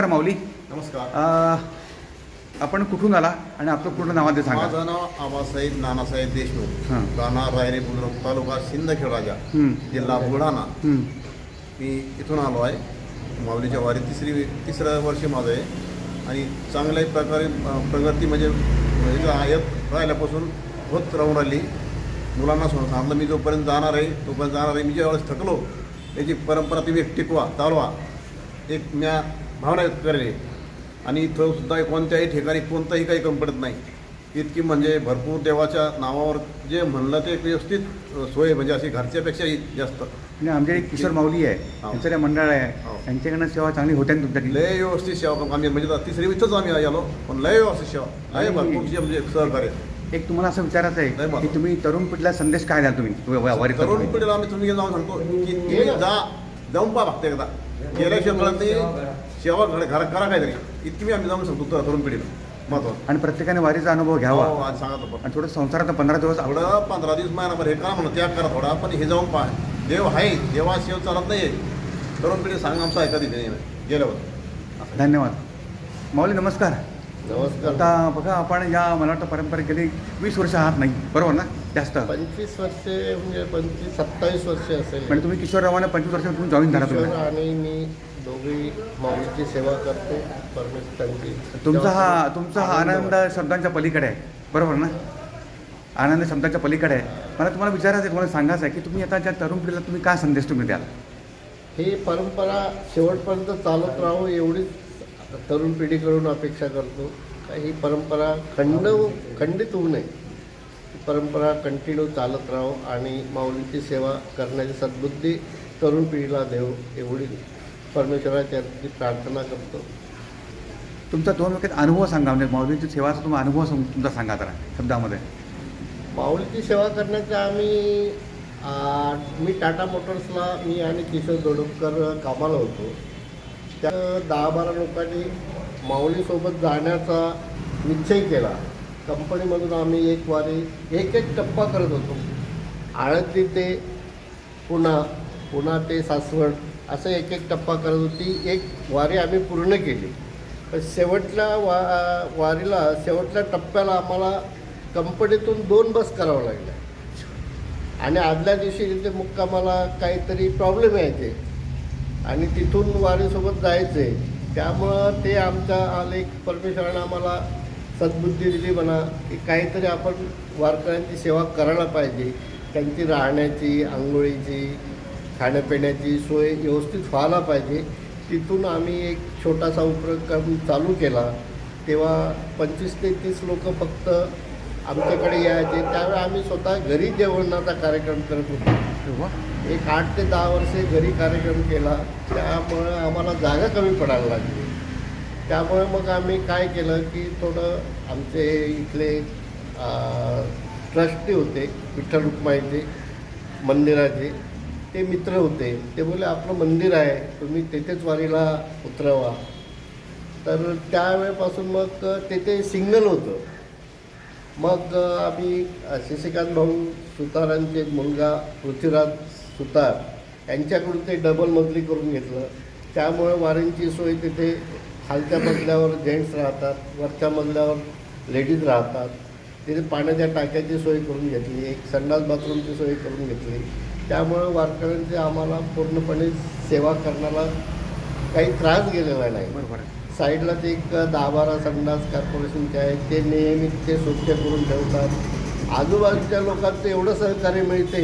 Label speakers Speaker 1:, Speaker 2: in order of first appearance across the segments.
Speaker 1: माऊली,
Speaker 2: नमस्कार.
Speaker 1: आपण कुठून आला आणि आपलं पूर्ण नावामध्ये सांगा.
Speaker 2: माझं नाव आबासाहेब नानासाहेब देशमुख, राहणार रायरे बुद्रुक, तालुका सिंदखेड राजा, जिल्हा बुलढाणा. मी इथून आलो आहे. माऊलीच्या वारी तिसरं वर्ष माझं आहे आणि चांगल्या प्रकारे प्रगती म्हणजे येत राहिल्यापासून होत राहून राहिली. मुलांना सांगितलं मी जोपर्यंत जाणार आहे तोपर्यंत जाणार आहे. मी ज्यावेळेस थकलो याची परंपरा तुम्ही एक टिकवा, चालवा, एक म्या भावना करेल. आणि इथं सुद्धा कोणत्याही ठिकाणी कोणताही काही कमी पडत नाही. इतकी म्हणजे भरपूर देवाच्या नावावर जे म्हणलं ते व्यवस्थित सोय, म्हणजे अशी घरच्यापेक्षाही जास्त.
Speaker 1: आणि आमच्या एक किशोर माऊली आहे, त्यांचं मंडळ आहे, त्यांच्याकडनं सेवा चांगली होते ना तुमच्याकडे?
Speaker 2: लय व्यवस्थित सेवा आम्ही, म्हणजे तिसरी इथंच आम्ही आलो, पण लय व्यवस्थित सेवा, लय भरपूरची म्हणजे सहकार्य.
Speaker 1: एक तुम्हाला असं विचारायचं आहे की तुम्ही तरुण पिढीला संदेश काय द्याल तुम्ही वारी?
Speaker 2: तरुण पिढीला आम्ही तुम्ही जाऊन सांगतो की तुम्ही जाऊन पहा फक्त एकदा, गेल्याशिवाय कळत नाही. सेवा करा काहीतरी, इतकी मी आम्ही जाऊन सांगतो तरुण पिढीला महत्त्वाचं.
Speaker 1: आणि प्रत्येकाने वारीचा अनुभव घ्यावा.
Speaker 2: आज सांगा पण
Speaker 1: आणि थोडं संसारात 15 दिवस,
Speaker 2: थोडं 15 दिवस महिनाभर हे करा म्हणून, त्याग करा थोडा, पण हे जाऊन पहा. देव आहे, देवा शिव चालत नाही. तरुण पिढी सांगा आमचा ऐका तिथे गेल्यावर.
Speaker 1: धन्यवाद. माऊली नमस्कार.
Speaker 2: नमस्कार.
Speaker 1: आता बघा, आपण या मला वाटतं परंपरेत गेली 20 वर्ष आहात, नाही बरोबर ना? जास्त
Speaker 3: 25 वर्षे, म्हणजे 25-27 वर्षे असेल.
Speaker 1: म्हणजे तुम्ही किशोररावांना 25 वर्ष तुम्ही जॉईन झाला तुम्ही?
Speaker 3: आणि मी दोघी माऊलीची सेवा करतो परमेश्वरांची.
Speaker 1: तुमचा हा आनंद शब्दांच्या पलीकडे आहे, बरोबर ना? आनंद शब्दांच्या पलीकडे आहे. मला तुम्हाला विचारायचं आहे, तुम्हाला सांगायचं आहे की तुम्ही आता ज्या तरुण पिढीला तुम्ही काय संदेश तुम्ही द्याल?
Speaker 3: ही परंपरा शेवटपर्यंत चालत राहावं एवढीच तरुण पिढीकडून अपेक्षा करतो. ही परंपरा खंडित होऊ नये, ही परंपरा कंटिन्यू चालत राहावं आणि माऊलीची सेवा करण्याची सद्बुद्धी तरुण पिढीला देव एवढी परमेश्वराच्या प्रार्थना करतो.
Speaker 1: तुमचा 2 वाक्यात अनुभव सांगा, म्हणजे माऊलीची सेवाचा तुम्हाला अनुभव तुमचा सांगा जरा शब्दामध्ये.
Speaker 3: माऊलीची सेवा करण्याचा मी टाटा मोटर्सला मी आणि किशोर दोडपकर कामाला होतो. त्या 10-12 लोकांनी माऊलीसोबत जाण्याचा निश्चय केला. कंपनीमधून आम्ही एक वारी एक टप्पा करत होतो. आळंदी ते पुणा ते सासवड असं एक टप्पा करत होती. एक वारी आम्ही पूर्ण केली. पण शेवटल्या शेवटल्या टप्प्याला आम्हाला कंपनीतून 2 बस करावं लागल्या आणि आदल्या दिवशी तिथे मुक्कामाला काहीतरी प्रॉब्लेम यायचे आणि तिथून वारीसोबत जायचे. त्यामुळं ते आमच्या एक परमेश्वरानं आम्हाला सद्बुद्धी दिली म्हणा की काहीतरी आपण वारकऱ्यांची सेवा करायला पाहिजे. त्यांची राहण्याची, आंघोळीची, खाण्यापिण्याची सोय व्यवस्थित व्हायला पाहिजे. तिथून आम्ही एक छोटासा उपक्रम चालू केला. तेव्हा 25 ते 30 लोक फक्त आमच्याकडे यायचे. त्यावेळी आम्ही स्वतः घरी जेवणाचा कार्यक्रम करत होतो. एक 8 ते 10 वर्षे घरी कार्यक्रम केला. त्यामुळं आम्हाला जागा कमी पडायला लागली. त्यामुळे मग आम्ही काय केलं की थोडं आमचे इथले ट्रस्टी होते विठ्ठल रुक्माईचे मंदिराचे, ते मित्र होते. ते बोलले आपलं मंदिर आहे, तुम्ही तेथेच वारीला उतरवा. तर त्यावेळेपासून मग तेथे सिंगल होतं. मग आम्ही शशिकांत भाऊ सुतारांचे मुलगा पृथ्वीराज सुतार यांच्याकडून ते डबल मजली करून घेतलं. त्यामुळे वारींची सोय तिथे खालच्या मजल्यावर जेंट्स राहतात, वरच्या मजल्यावर लेडीज राहतात. तिथे पाण्याच्या टाक्याची सोय करून घेतली, एक संडास बाथरूमची सोय करून घेतली. त्यामुळे वारकऱ्यांची आम्हाला पूर्णपणे सेवा करण्याला काही त्रास गेलेला नाही.
Speaker 1: बरोबर.
Speaker 3: साईडलाच एक 10-12 संडास कॉर्पोरेशनचे आहेत, ते नेहमी ते स्वच्छ करून ठेवतात. आजूबाजूच्या लोकांचं एवढं सहकार्य मिळते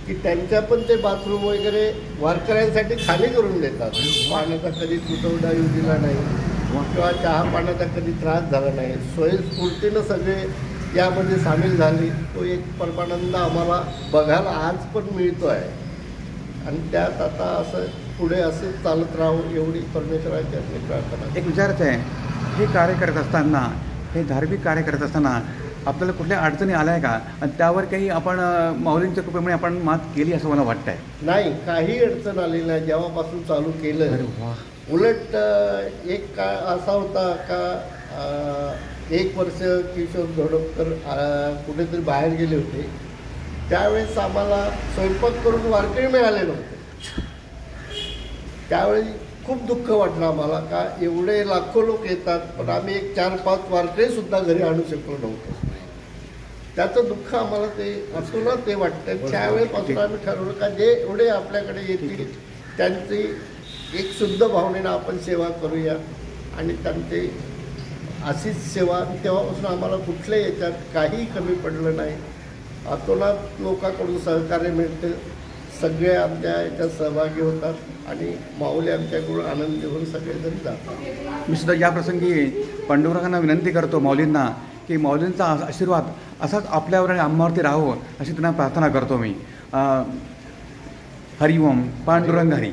Speaker 3: की त्यांच्या पण ते बाथरूम वगैरे वारकऱ्यांसाठी खाली करून देतात. पाण्याचा कधी तुटवडा येऊ दिला नाही किंवा चहा पाण्याचा कधी त्रास झाला नाही. स्वयंस्फूर्तीनं सगळे यामध्ये सामील झाले. तो एक परमानंद आम्हाला बघायला आज पण मिळतो आहे आणि त्यात आता असं पुढे असं चालत राहावं एवढी परमेश्वराची प्रार्थना.
Speaker 1: एक विचारायचं आहे, हे कार्य करत असताना, हे धार्मिक कार्य करत असताना आपल्याला कुठल्या अडचणी आल्या आहे का? आणि त्यावर काही आपण माऊलींच्या कृपेमुळे आपण मात केली असं मला वाटतं आहे?
Speaker 3: नाही, काही अडचण आली नाही जेव्हापासून चालू केलं. उलट एक काळ असा होता का 1 वर्ष किशोर धोडपकर कुठेतरी बाहेर गेले होते. त्यावेळेस आम्हाला स्वयंपाक करून वारकरी मिळाले नव्हते. त्यावेळी खूप दुःख वाटलं आम्हाला का एवढे लाखो लोक येतात पण आम्ही एक 4-5 वारकरीसुद्धा घरी आणू शकलो नव्हतो. त्याचं दुःख आम्हाला ते अतुलच ते वाटतं. त्यावेळेपासून आम्ही ठरवलं का जे एवढे आपल्याकडे येतील त्यांची एक शुद्ध भावनेनं आपण सेवा करूया आणि त्यांची अशीच सेवा. तेव्हापासून आम्हाला कुठल्याही याच्यात काही कमी पडलं नाही. अतोनात लोकांकडून सहकार्य मिळतं. सगळे आमच्या याच्यात सहभागी होतात आणि माऊली आमच्याकडून आनंद घेऊन सगळेजण जातात.
Speaker 1: मी सुद्धा या प्रसंगी पांडुरंगांना विनंती करतो माऊलींना की माऊलींचा आशीर्वाद असाच आपल्यावर आणि आम्हावरती राहावं अशी त्यांना प्रार्थना करतो मी. हरिओम पांडुरंग हरी.